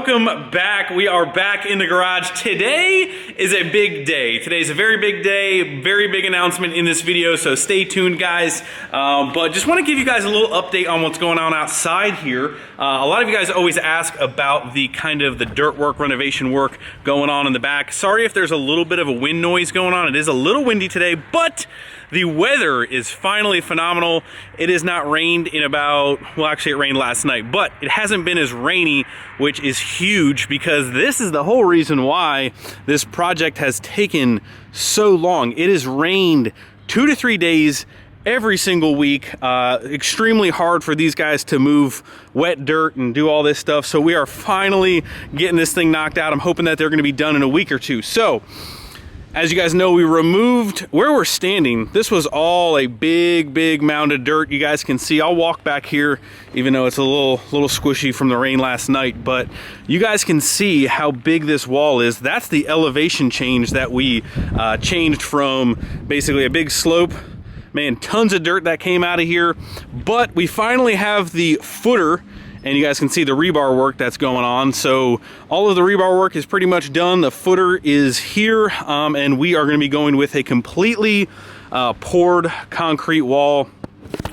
welcome back. We are back in the garage. Today is a big day. Today's a very big day, very big announcement in this video, so stay tuned, guys. But just want to give you guys a little update on what's going on outside here. A lot of you guys always ask about the kind of the dirt work, renovation work going on in the back. Sorry if there's a little bit of a wind noise going on. It is a little windy today, but the weather is finally phenomenal. It has not rained in about, well, actually it rained last night, but it hasn't been as rainy, which is huge because this is the whole reason why this project has taken so long. It has rained 2 to 3 days every single week. Extremely hard for these guys to move wet dirt and do all this stuff. So we are finally getting this thing knocked out. I'm hoping that they're going to be done in a week or two. So as you guys know, we removed where we're standing. This was all a big mound of dirt. You guys can see, I'll walk back here, even though it's a little squishy from the rain last night, but you guys can see how big this wall is. That's the elevation change that we changed from basically a big slope. Man, tons of dirt that came out of here, but we finally have the footer, and you guys can see the rebar work that's going on. So all of the rebar work is pretty much done. The footer is here, and we are gonna be going with a completely poured concrete wall.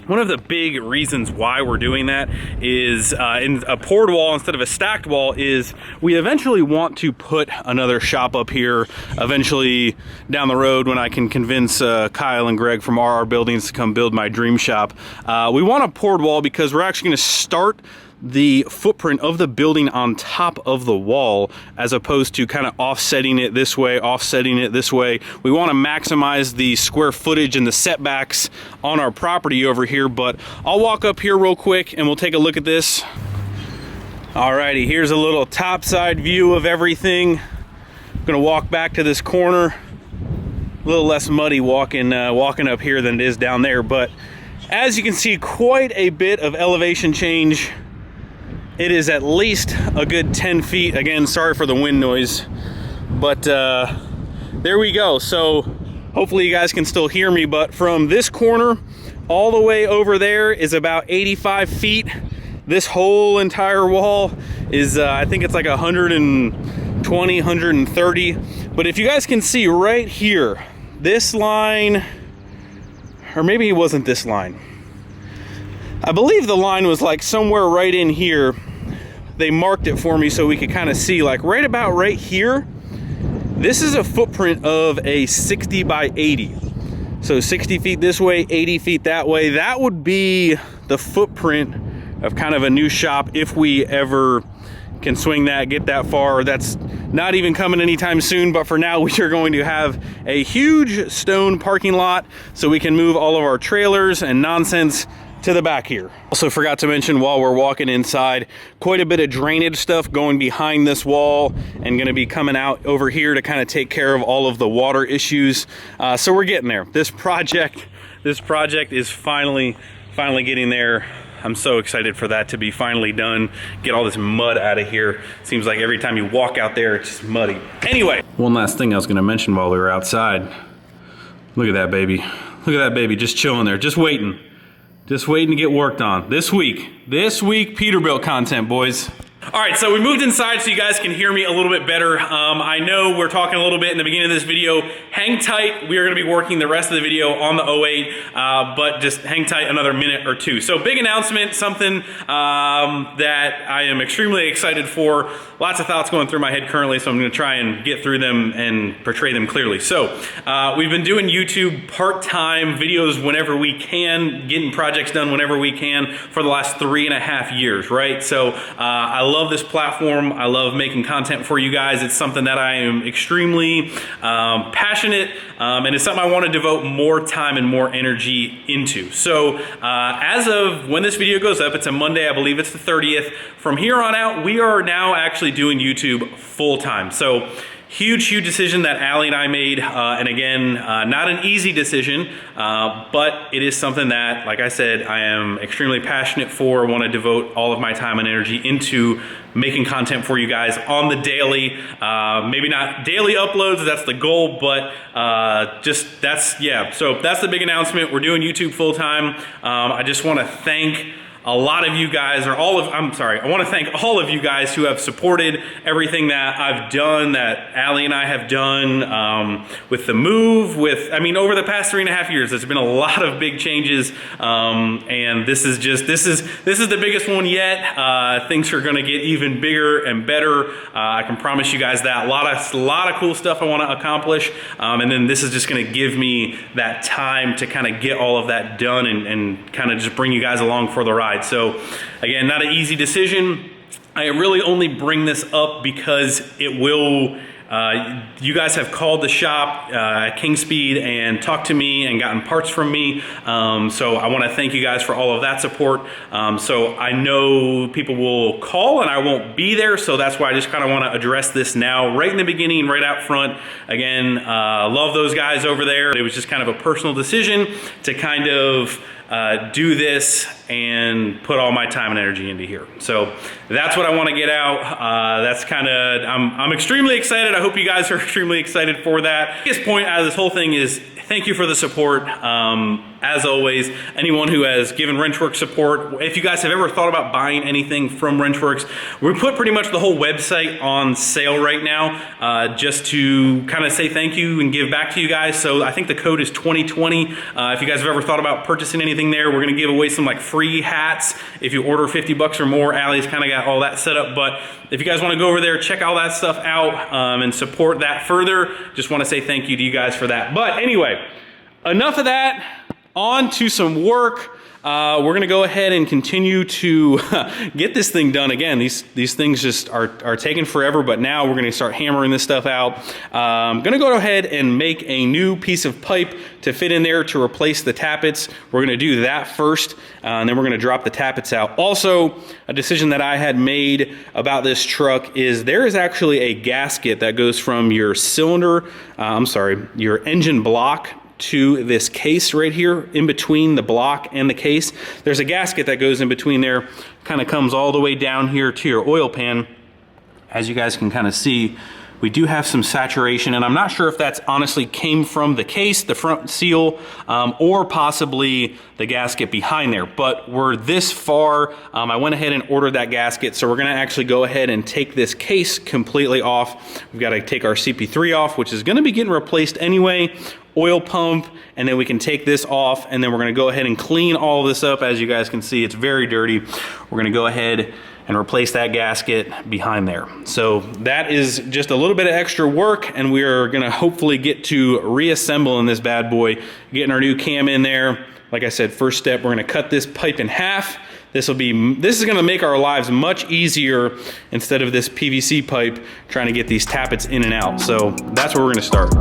One of the big reasons why we're doing that is in a poured wall instead of a stacked wall is we eventually want to put another shop up here eventually down the road when I can convince Kyle and Greg from RR Buildings to come build my dream shop. We want a poured wall because we're actually going to start the footprint of the building on top of the wall as opposed to kind of offsetting it this way, offsetting it this way. We want to maximize the square footage and the setbacks on our property over here, but I'll walk up here real quick and we'll take a look at this. Alrighty, here's a little topside view of everything. I'm gonna walk back to this corner. A little less muddy walking up here than it is down there, but as you can see, quite a bit of elevation change. It is at least a good 10 feet. Again, sorry for the wind noise, but there we go. So hopefully you guys can still hear me, but from this corner all the way over there is about 85 feet. This whole entire wall is, I think it's like 120, 130. But if you guys can see right here, this line, or maybe it wasn't this line. I believe the line was like somewhere right in here. They marked it for me so we could kind of see, like right about right here. This is a footprint of a 60 by 80. So 60 feet this way, 80 feet that way. That would be the footprint of kind of a new shop if we ever can swing that, get that far. That's not even coming anytime soon, but for now we are going to have a huge stone parking lot so we can move all of our trailers and nonsense to the back here. Also forgot to mention while we're walking inside, quite a bit of drainage stuff going behind this wall and gonna be coming out over here to kind of take care of all of the water issues. So we're getting there. This project is finally getting there. I'm so excited for that to be finally done. Get all this mud out of here. Seems like every time you walk out there, it's just muddy. Anyway, one last thing I was gonna mention while we were outside. Look at that baby. Look at that baby just chilling there, just waiting. Just waiting to get worked on. This week, Peterbilt content, boys. All right, so we moved inside so you guys can hear me a little bit better. I know we're talking a little bit in the beginning of this video. Hang tight. We are going to be working the rest of the video on the 08, but just hang tight another minute or two. So big announcement, something that I am extremely excited for. Lots of thoughts going through my head currently, so I'm going to try and get through them and portray them clearly. So we've been doing YouTube part-time videos whenever we can, getting projects done whenever we can for the last 3.5 years, right? So I love this platform. I love making content for you guys. It's something that I am extremely passionate, and it's something I want to devote more time and more energy into. So as of when this video goes up, it's a Monday, I believe it's the 30th. From here on out, we are now actually doing YouTube full time. So huge decision that Allie and I made, and again, not an easy decision, but it is something that, like I said, I am extremely passionate for, want to devote all of my time and energy into making content for you guys on the daily. Maybe not daily uploads, that's the goal, but so that's the big announcement. We're doing YouTube full time. I just want to thank a lot of you guys, or I want to thank all of you guys who have supported everything that I've done, that Allie and I have done with the move, over the past 3.5 years, there's been a lot of big changes, and this is the biggest one yet. Things are gonna get even bigger and better. I can promise you guys that. A lot of cool stuff I want to accomplish, and then this is just gonna give me that time to kind of get all of that done and kind of just bring you guys along for the ride. So again, not an easy decision. I really only bring this up because it will, you guys have called the shop at King Speed and talked to me and gotten parts from me. So I want to thank you guys for all of that support. So I know people will call and I won't be there. So that's why I just kind of want to address this now, right in the beginning, right out front. Again, love those guys over there. It was just kind of a personal decision to kind of do this and put all my time and energy into here. So that's what I want to get out. That's kind of, I'm extremely excited. I hope you guys are extremely excited for that. The biggest point out of this whole thing is thank you for the support. As always, anyone who has given Wrenchworks support, if you guys have ever thought about buying anything from Wrenchworks, we put pretty much the whole website on sale right now, just to kind of say thank you and give back to you guys. So I think the code is 2020. If you guys have ever thought about purchasing anything there, we're gonna give away some like free hats if you order 50 bucks or more. Allie's kind of got all that set up, but if you guys want to go over there, check all that stuff out and support that further. Just want to say thank you to you guys for that. But anyway, enough of that. On to some work. We're gonna go ahead and continue to get this thing done. Again, these things just are taking forever, but now we're gonna start hammering this stuff out. I'm gonna go ahead and make a new piece of pipe to fit in there to replace the tappets. We're gonna do that first, and then we're gonna drop the tappets out. Also, a decision that I had made about this truck is there is actually a gasket that goes from your your engine block to this case right here in between the block and the case. There's a gasket that goes in between there, kind of comes all the way down here to your oil pan. As you guys can kind of see, we do have some saturation, and I'm not sure if that's honestly came from the case, the front seal, or possibly the gasket behind there, but we're this far. I went ahead and ordered that gasket, so we're gonna actually go ahead and take this case completely off. We've got to take our CP3 off, which is gonna be getting replaced anyway, oil pump, and then we can take this off, and then we're gonna go ahead and clean all this up. As you guys can see, it's very dirty. We're gonna go ahead and replace that gasket behind there. So that is just a little bit of extra work, and we are gonna hopefully get to reassembling this bad boy, getting our new cam in there. Like I said, first step, we're gonna cut this pipe in half. This is gonna make our lives much easier instead of this PVC pipe trying to get these tappets in and out. So that's where we're gonna start.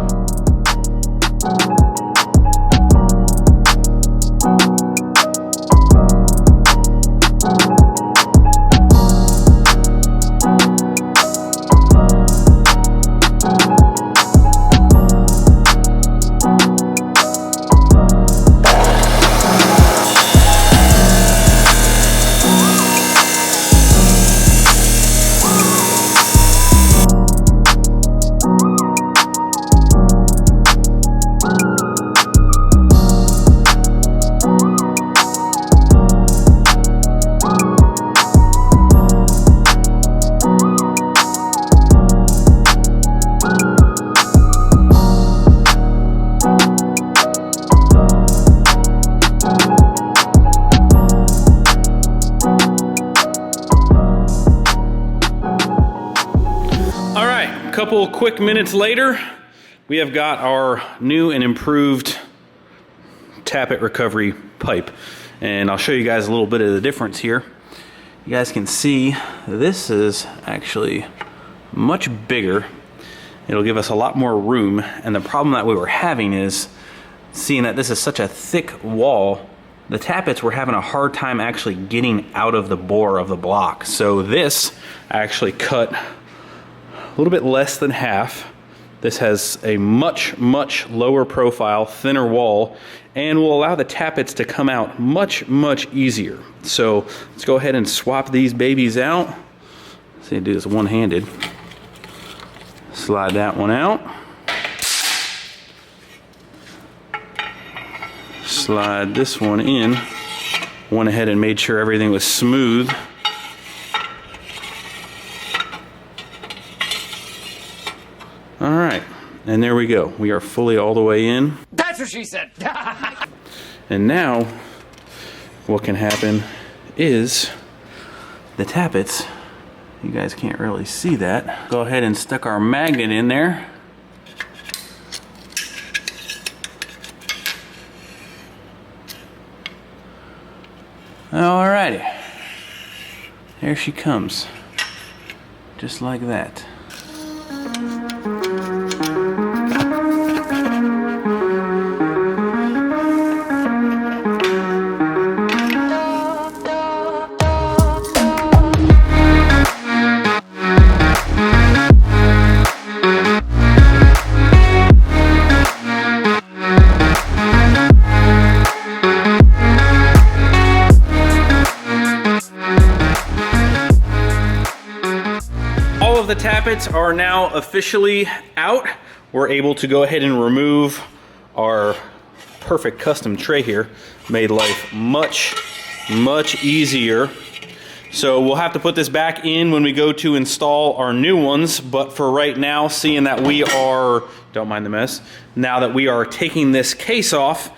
Couple quick minutes later, we have got our new and improved Tappet recovery pipe, and I'll show you guys a little bit of the difference here. You guys can see this is actually much bigger. It'll give us a lot more room, and the problem that we were having is seeing that this is such a thick wall, the tappets were having a hard time actually getting out of the bore of the block. So this actually cut a little bit less than half. This has a much lower profile, thinner wall, and will allow the tappets to come out much easier. So let's go ahead and swap these babies out. See, I do this one-handed. Slide that one out. Slide this one in. went ahead and made sure everything was smooth. All right, and there we go. We are fully all the way in. That's what she said. And now, what can happen is the tappets. You guys can't really see that. Go ahead and stick our magnet in there. Alrighty. There she comes. Just like that. The tappets are now officially out. We're able to go ahead and remove our perfect custom tray here. Made life much easier. So we'll have to put this back in when we go to install our new ones, but for right now, seeing that we are, don't mind the mess, now that we are taking this case off,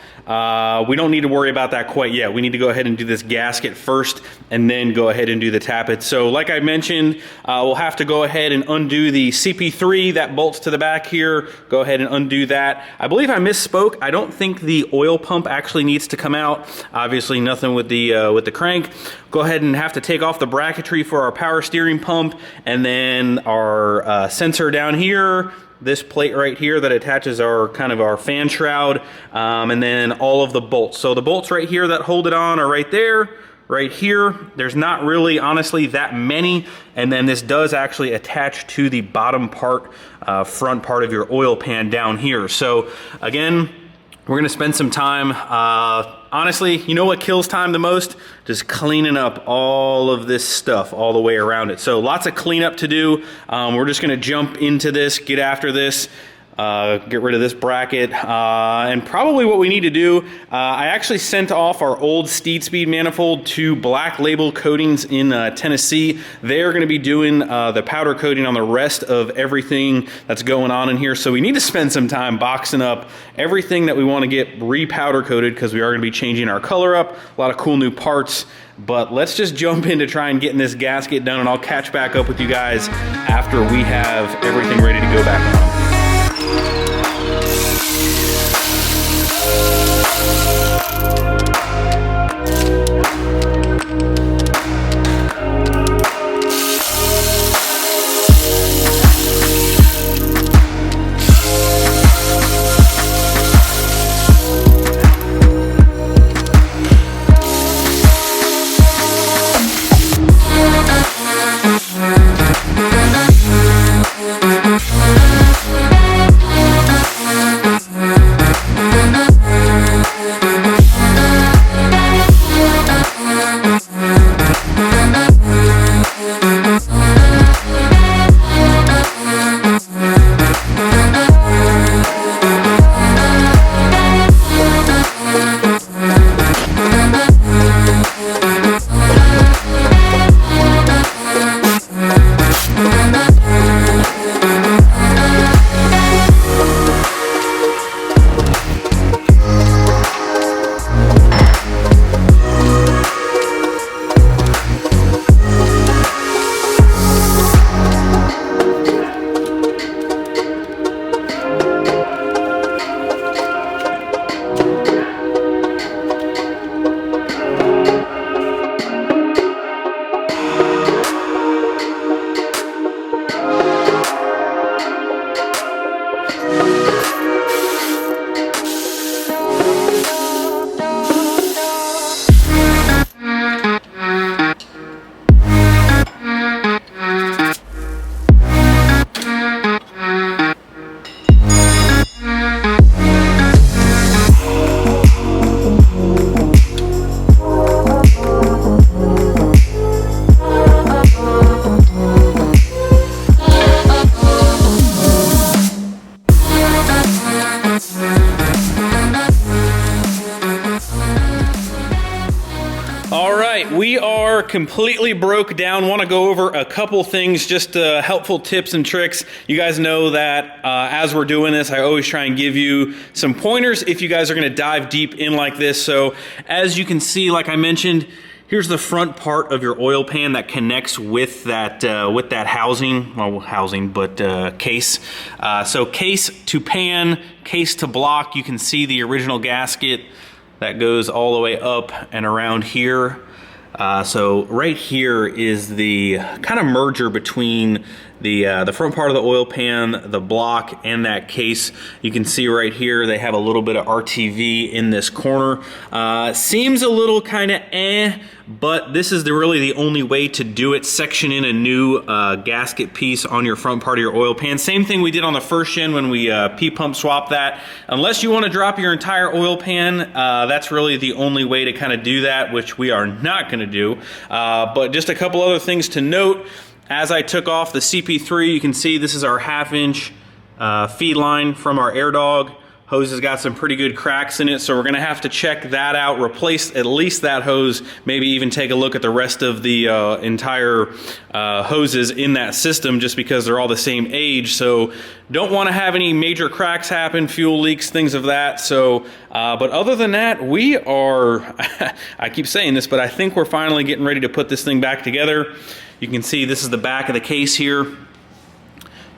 we don't need to worry about that quite yet. We need to go ahead and do this gasket first and then go ahead and do the tappet. So like I mentioned, we'll have to go ahead and undo the CP3 that bolts to the back here. Go ahead and undo that. I believe I misspoke. I don't think the oil pump actually needs to come out. Obviously nothing with the crank. Go ahead and have to take off the bracketry for our power steering pump, and then our sensor down here, this plate right here that attaches our our fan shroud, and then all of the bolts. So the bolts right here that hold it on are right there, right here. There's not really, honestly, that many. And then this does actually attach to the bottom part, front part of your oil pan down here. So again, we're gonna spend some time, honestly, you know what kills time the most? Just cleaning up all of this stuff all the way around it. So lots of cleanup to do. We're just gonna jump into this, get after this, get rid of this bracket, and probably what we need to do, I actually sent off our old Steed Speed manifold to Black Label Coatings in Tennessee. They're going to be doing the powder coating on the rest of everything that's going on in here. So we need to spend some time boxing up everything that we want to get re-powder coated, because we are going to be changing our color up, a lot of cool new parts. But let's just jump in to try and getting this gasket done, and I'll catch back up with you guys after we have everything ready to go back on. All right, we are completely broke down. Want to go over a couple things, just helpful tips and tricks. You guys know that as we're doing this, I always try and give you some pointers if you guys are going to dive deep in like this. So as you can see, like I mentioned, here's the front part of your oil pan that connects with that housing, well, case. So case to pan, case to block. You can see the original gasket that goes all the way up and around here. So right here is the kind of merger between the front part of the oil pan, the block, and that case. You can see right here they have a little bit of RTV in this corner. Seems a little kind of but this is really the only way to do it. Section in a new gasket piece on your front part of your oil pan. Same thing we did on the first gen when we P-pump swapped that. Unless you want to drop your entire oil pan, that's really the only way to kind of do that, which we are not going to do. But just a couple other things to note. As I took off the CP3, you can see this is our 1/2 inch feed line from our air dog. Hose has got some pretty good cracks in it, so we're gonna have to check that out, replace at least that hose, maybe even take a look at the rest of the entire hoses in that system, just because they're all the same age. So don't want to have any major cracks happen, fuel leaks, things of that. So, but other than that, we are, I keep saying this, but I think we're finally getting ready to put this thing back together. You can see this is the back of the case here.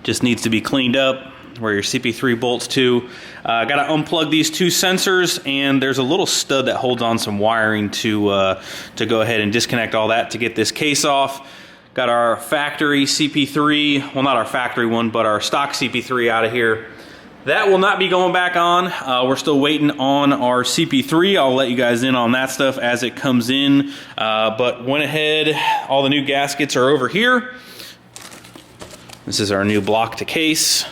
Just needs to be cleaned up, where your CP3 bolts to. Got to unplug these two sensors, and there's a little stud that holds on some wiring to go ahead and disconnect all that to get this case off. Got our factory CP3, well, not our factory one, but our stock CP3 out of here. That will not be going back on. We're still waiting on our CP3. I'll let you guys in on that stuff as it comes in. But went ahead, all the new gaskets are over here. This is our new block to case.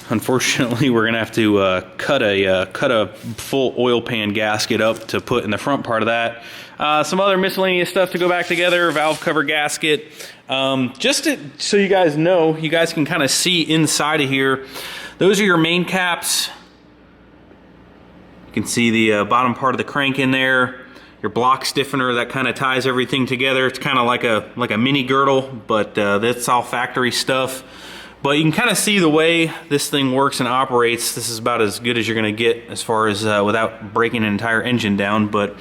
Unfortunately, we're gonna have to cut a full oil pan gasket up to put in the front part of that. Some other miscellaneous stuff to go back together, valve cover gasket. Just so you guys know, you guys can kind of see inside of here. Those are your main caps. You can see the bottom part of the crank in there. Your block stiffener that kind of ties everything together. It's kind of like a mini girdle, but that's all factory stuff. But you can kind of see the way this thing works and operates. This is about as good as you're going to get as far as without breaking an entire engine down, but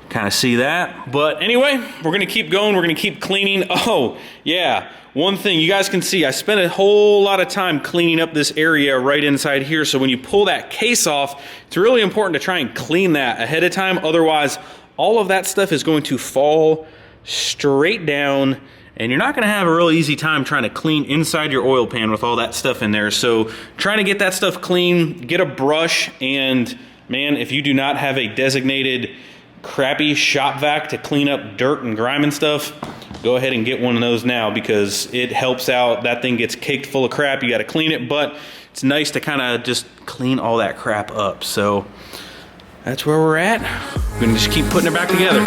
kind of see that. But anyway, we're going to keep going. We're going to keep cleaning. Oh, yeah. One thing you guys can see, I spent a whole lot of time cleaning up this area right inside here. So when you pull that case off, it's really important to try and clean that ahead of time. Otherwise, all of that stuff is going to fall straight down, and you're not gonna have a real easy time trying to clean inside your oil pan with all that stuff in there. So trying to get that stuff clean, get a brush, and man, if you do not have a designated crappy shop vac to clean up dirt and grime and stuff, go ahead and get one of those now, because it helps out. That thing gets caked full of crap. You gotta clean it, but it's nice to kind of just clean all that crap up. So that's where we're at. We're gonna just keep putting it back together.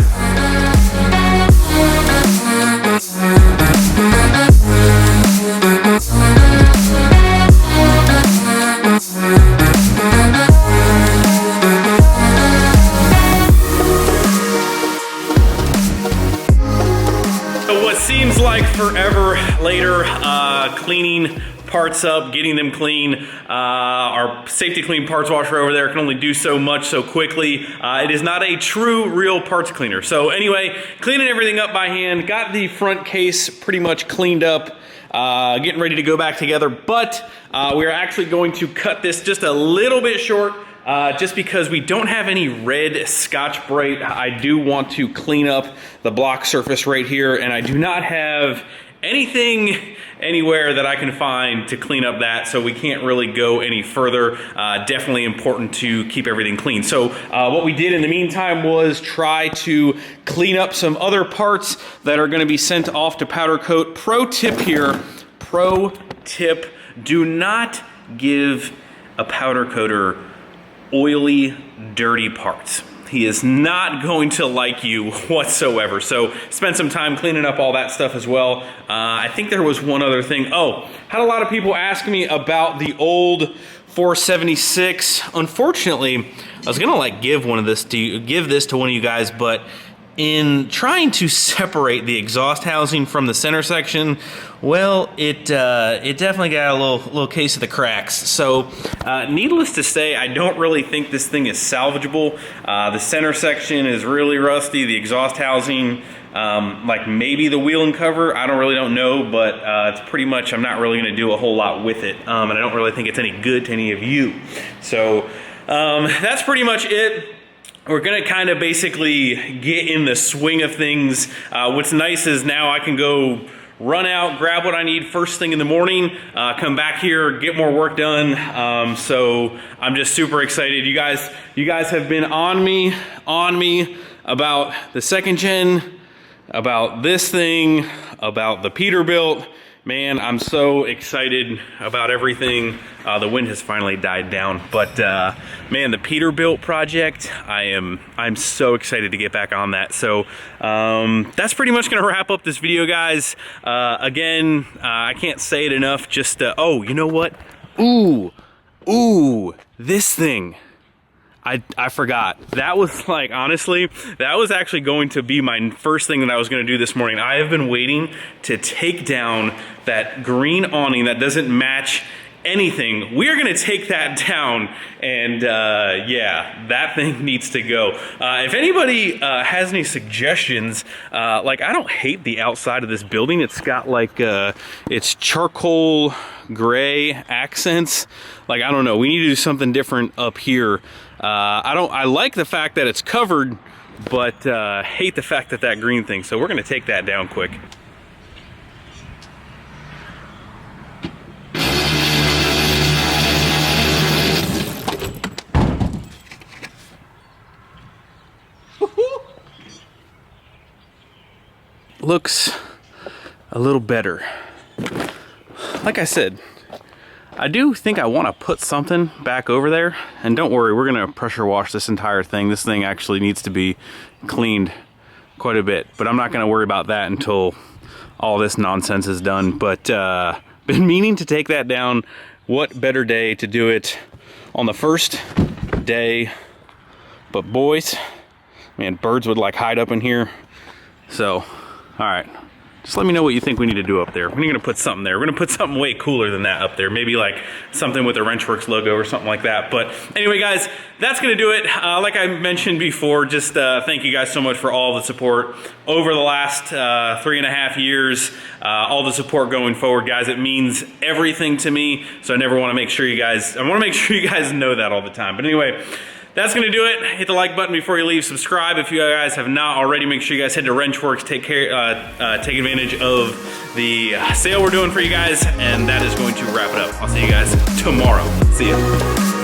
So what seems like forever later, cleaning parts up, getting them clean. Our safety clean parts washer over there can only do so much so quickly. It is not a true real parts cleaner. So anyway, cleaning everything up by hand, got the front case pretty much cleaned up, getting ready to go back together, but we're actually going to cut this just a little bit short, just because we don't have any red Scotch-Brite. I do want to clean up the block surface right here, and I do not have anything anywhere that I can find to clean up that, so we can't really go any further. Definitely important to keep everything clean. So what we did in the meantime was try to clean up some other parts that are going to be sent off to powder coat. Pro tip here, pro tip, do not give a powder coater oily, dirty parts. He is not going to like you whatsoever. So spend some time cleaning up all that stuff as well. I think there was one other thing. Oh, had a lot of people ask me about the old 476. Unfortunately, I was gonna like give this to one of you guys, but in trying to separate the exhaust housing from the center section, well, it definitely got a little case of the cracks. So, needless to say, I don't really think this thing is salvageable. The center section is really rusty. The exhaust housing, like maybe the wheel and cover, I don't know, but it's pretty much, I'm not really going to do a whole lot with it, and I don't really think it's any good to any of you. So, that's pretty much it. We're gonna kind of basically get in the swing of things. What's nice is now I can go run out, grab what I need first thing in the morning, come back here, get more work done. So I'm just super excited. You guys have been on me about the second gen, about this thing, about the Peterbilt. Man, I'm so excited about everything. The wind has finally died down, but man, the Peterbilt project, I'm so excited to get back on that. So that's pretty much gonna wrap up this video, guys. Again, I can't say it enough. Just oh, you know what? Ooh, this thing. I forgot. That was like, honestly, that was actually going to be my first thing that I was going to do this morning. I have been waiting to take down that green awning that doesn't match anything. We are going to take that down, and yeah, that thing needs to go. If anybody has any suggestions, like, I don't hate the outside of this building. It's got like it's charcoal gray accents. Like, I don't know, we need to do something different up here. I like the fact that it's covered, but hate the fact that that green thing. So we're gonna take that down quick. Looks a little better. Like I said, I do think I want to put something back over there, and don't worry, we're gonna pressure wash this entire thing. This thing actually needs to be cleaned quite a bit, but I'm not gonna worry about that until all this nonsense is done. But been meaning to take that down. What better day to do it on the first day? But boys, man, birds would like hide up in here. So, all right. Just let me know what you think we need to do up there. We're gonna put something there. We're gonna put something way cooler than that up there. Maybe like something with the Wrenchworks logo or something like that. But anyway, guys, that's gonna do it. Like I mentioned before, just thank you guys so much for all the support over the last 3.5 years. All the support going forward, guys. It means everything to me. So I wanna make sure you guys know that all the time. But anyway, that's gonna do it. Hit the like button before you leave. Subscribe if you guys have not already. Make sure you guys head to Wrenchworks. Take advantage of the sale we're doing for you guys, and that is going to wrap it up. I'll see you guys tomorrow. See ya.